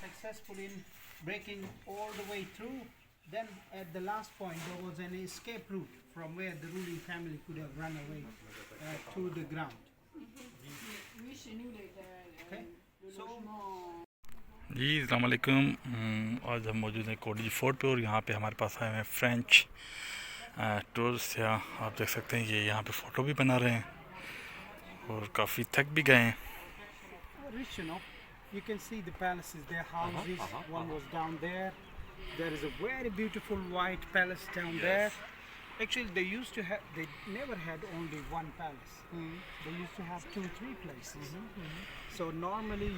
successful in breaking all the way through. Then at the last point there was an escape route from where the ruling family could have run away to the ground. Okay? So जी अस्सलाम वालेकुम। आज हम मौजूद हैं Coetzee fort पे और यहाँ पे हमारे पास आए हैं फ्रेंच टूरिस्ट। आप देख सकते हैं ये यहाँ पे फ़ोटो भी बना रहे हैं और काफ़ी थक भी गए हैं। rich, you can see the palaces, their houses. One was down there. There is a very beautiful white palace down there. Actually, they never had only one palace. They used to have 2-3 places. So normally,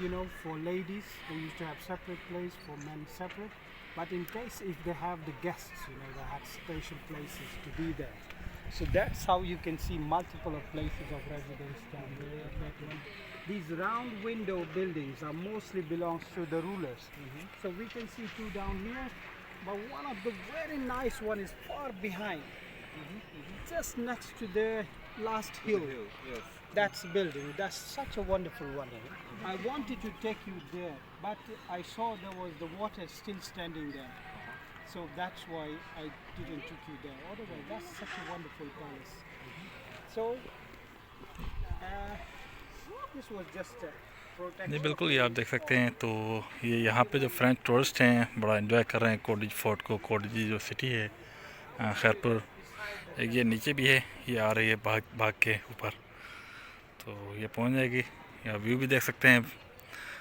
for ladies, they used to have separate place, for men separate. But in case if they have the guests, they had special places to be there. So that's how you can see multiple of places of residence down there. These round window buildings are mostly belongs to the rulers. So we can see two down here, but one of the very nice one is far behind, just next to the last hill. Yes. That's building. That's such a wonderful one. I wanted to take you there, but I saw there was the water still standing there. So that's why I didn't take you there. Otherwise, that's such a wonderful palace. So this was just a protection. जी बिल्कुल, ये आप देख सकते हैं। तो ये यहाँ पे जो फ्रेंच टूरिस्ट हैं बड़ा एंजॉय कर रहे हैं कोटडीजी फोर्ट को। कोटडीजी जो सिटी है खैरपुर, ये नीचे भी है, ये आ रही है भाग के ऊपर, तो ये पहुँच जाएगी। यहाँ व्यू भी देख सकते हैं।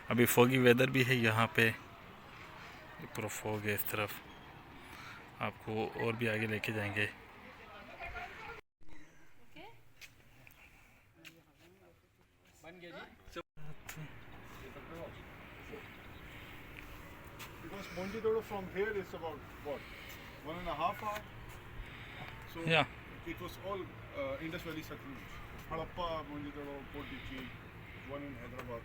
अभी फोगी वेदर भी है यहाँ पे, ये पूरा फोग है इस तरफ। आपको और भी आगे लेके जाएंगे। Because Monjidoro from here is about what, 1.5 hours. So Yeah. it was all Indus Valley settlements. Harappa, Monjidoro, Kotdiji, one in Hyderabad.